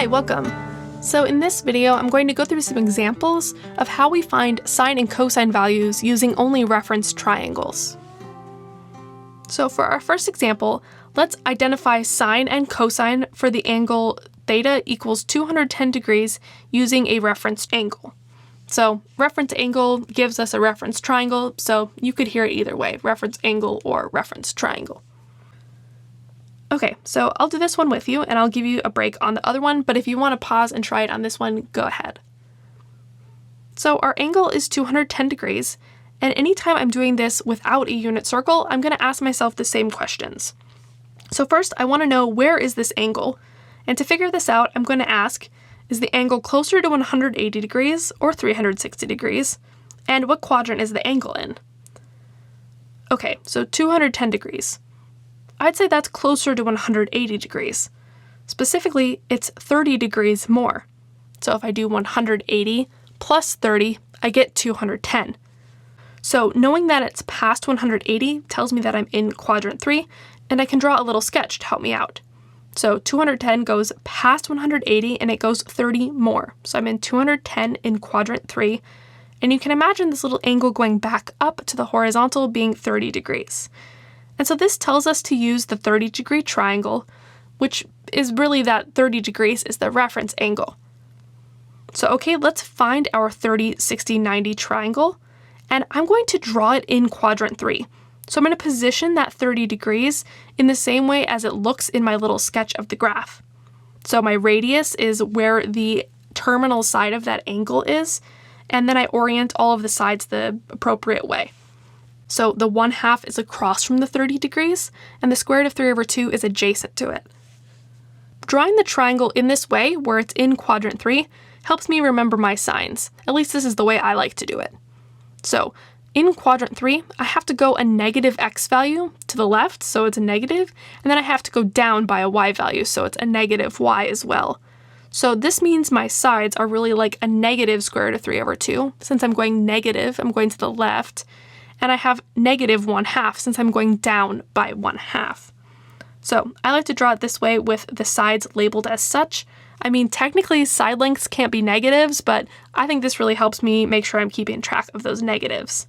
Hi, welcome. So in this video, I'm going to go through some examples of how we find sine and cosine values using only reference triangles. So for our first example, let's identify sine and cosine for the angle theta equals 210 degrees using a reference angle. So reference angle gives us a reference triangle, so you could hear it either way, reference angle or reference triangle. Okay, so I'll do this one with you and I'll give you a break on the other one, but if you want to pause and try it on this one, go ahead. So our angle is 210 degrees, and anytime I'm doing this without a unit circle, I'm going to ask myself the same questions. So first, I want to know where is this angle, and to figure this out, I'm going to ask, is the angle closer to 180 degrees or 360 degrees? And what quadrant is the angle in? Okay, so 210 degrees. I'd say that's closer to 180 degrees. Specifically, it's 30 degrees more. So if I do 180 plus 30, I get 210. So knowing that it's past 180 tells me that I'm in quadrant 3, and I can draw a little sketch to help me out. So 210 goes past 180 and it goes 30 more. So I'm in 210 in quadrant 3, and you can imagine this little angle going back up to the horizontal being 30 degrees. And so this tells us to use the 30-degree triangle, which is really that 30 degrees is the reference angle. So okay, let's find our 30, 60, 90 triangle, and I'm going to draw it in quadrant 3. So I'm going to position that 30 degrees in the same way as it looks in my little sketch of the graph. So my radius is where the terminal side of that angle is, and then I orient all of the sides the appropriate way. So the 1/2 is across from the 30 degrees, and the square root of 3/2 is adjacent to it. Drawing the triangle in this way, where it's in quadrant 3, helps me remember my signs. At least this is the way I like to do it. So in quadrant 3, I have to go a negative x value to the left, so it's a negative, and then I have to go down by a y value, so it's a negative y as well. So this means my sides are really like a negative square root of 3/2. Since I'm going negative, I'm going to the left, and I have negative 1/2 since I'm going down by 1/2. So I like to draw it this way with the sides labeled as such. I mean, technically side lengths can't be negatives, but I think this really helps me make sure I'm keeping track of those negatives.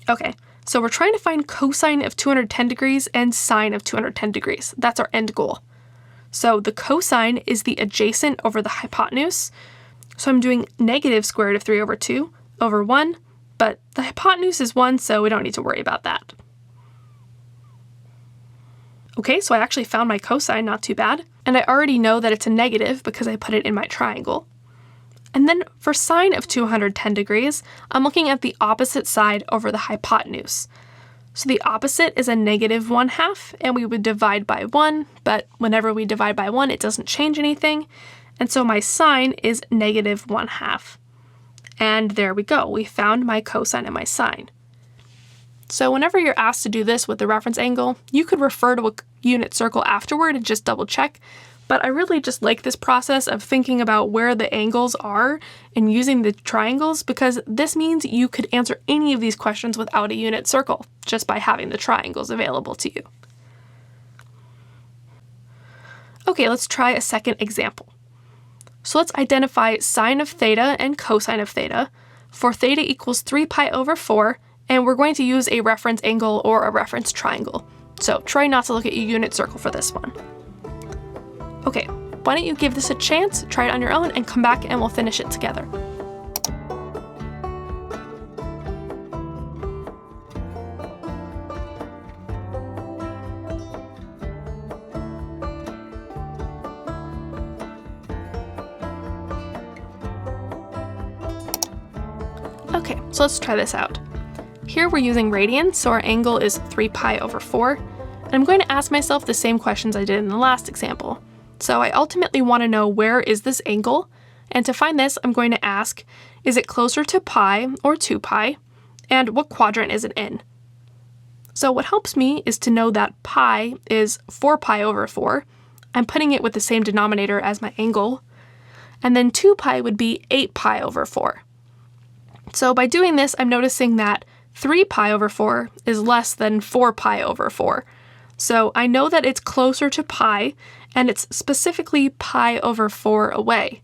Okay, so we're trying to find cosine of 210 degrees and sine of 210 degrees. That's our end goal. So the cosine is the adjacent over the hypotenuse. So I'm doing negative square root of 3/2 over 1, but the hypotenuse is 1, so we don't need to worry about that. Okay, so I actually found my cosine, not too bad, and I already know that it's a negative because I put it in my triangle. And then for sine of 210 degrees, I'm looking at the opposite side over the hypotenuse. So the opposite is a negative 1/2, and we would divide by 1, but whenever we divide by 1, it doesn't change anything, and so my sine is negative 1/2. And there we go, we found my cosine and my sine. So whenever you're asked to do this with the reference angle, you could refer to a unit circle afterward and just double check, but I really just like this process of thinking about where the angles are and using the triangles, because this means you could answer any of these questions without a unit circle, just by having the triangles available to you. Okay, let's try a second example. So let's identify sine of theta and cosine of theta for theta equals 3 pi over 4, and we're going to use a reference angle or a reference triangle. So try not to look at your unit circle for this one. Okay, why don't you give this a chance, try it on your own, and come back and we'll finish it together. Okay, so let's try this out. Here we're using radians, so our angle is 3 pi over 4, and I'm going to ask myself the same questions I did in the last example. So I ultimately want to know where is this angle, and to find this I'm going to ask, is it closer to pi or 2 pi, and what quadrant is it in? So what helps me is to know that pi is 4 pi over 4, I'm putting it with the same denominator as my angle, and then 2 pi would be 8 pi over 4. So by doing this, I'm noticing that 3 pi over 4 is less than 4 pi over 4. So I know that it's closer to pi, and it's specifically pi over 4 away.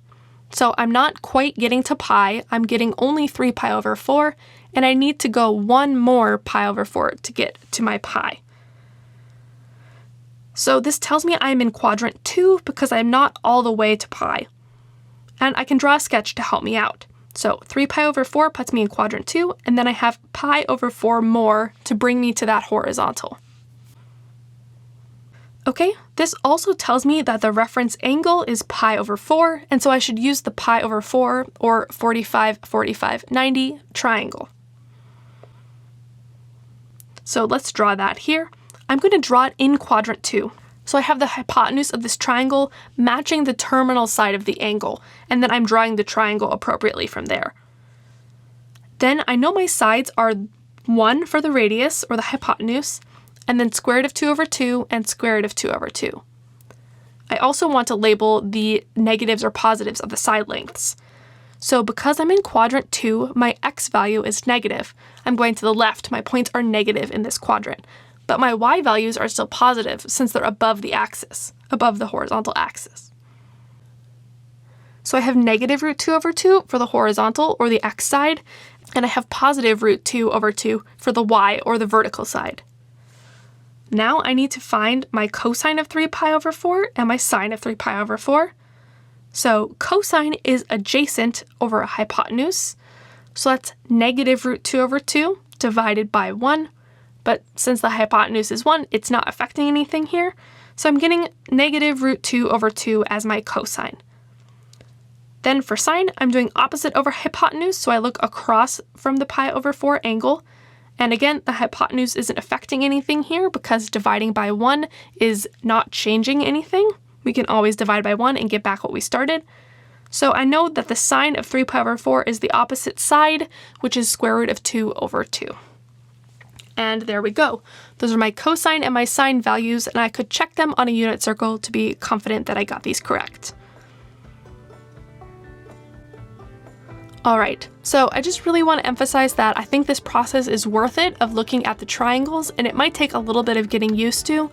So I'm not quite getting to pi, I'm getting only 3 pi over 4, and I need to go one more pi over 4 to get to my pi. So this tells me I'm in quadrant 2 because I'm not all the way to pi. And I can draw a sketch to help me out. So 3 pi over 4 puts me in quadrant 2, and then I have pi over 4 more to bring me to that horizontal. Okay, this also tells me that the reference angle is pi over 4, and so I should use the pi over 4 or 45, 45, 90 triangle. So let's draw that here. I'm going to draw it in quadrant 2. So I have the hypotenuse of this triangle matching the terminal side of the angle, and then I'm drawing the triangle appropriately from there. Then I know my sides are 1 for the radius, or the hypotenuse, and then square root of 2 over 2 and square root of 2 over 2. I also want to label the negatives or positives of the side lengths. So because I'm in quadrant 2, my x value is negative. I'm going to the left, my points are negative in this quadrant. But my y values are still positive since they're above the axis, above the horizontal axis. So I have negative root 2 over 2 for the horizontal or the x side, and I have positive root 2 over 2 for the y or the vertical side. Now I need to find my cosine of 3 pi over 4 and my sine of 3 pi over 4. So cosine is adjacent over a hypotenuse, so that's negative root 2 over 2 divided by 1. But since the hypotenuse is 1, it's not affecting anything here. So I'm getting negative root 2 over 2 as my cosine. Then for sine, I'm doing opposite over hypotenuse, so I look across from the pi over 4 angle. And again, the hypotenuse isn't affecting anything here because dividing by 1 is not changing anything. We can always divide by 1 and get back what we started. So I know that the sine of 3 pi over 4 is the opposite side, which is square root of 2 over 2. And there we go. Those are my cosine and my sine values, and I could check them on a unit circle to be confident that I got these correct. Alright, so I just really want to emphasize that I think this process is worth it of looking at the triangles, and it might take a little bit of getting used to,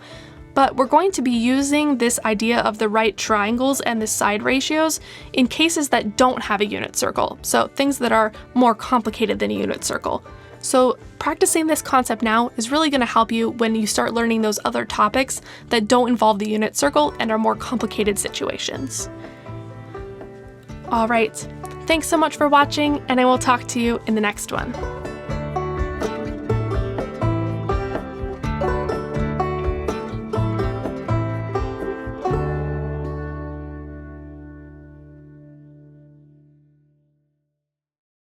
but we're going to be using this idea of the right triangles and the side ratios in cases that don't have a unit circle, so things that are more complicated than a unit circle. So practicing this concept now is really going to help you when you start learning those other topics that don't involve the unit circle and are more complicated situations. Alright, thanks so much for watching, and I will talk to you in the next one.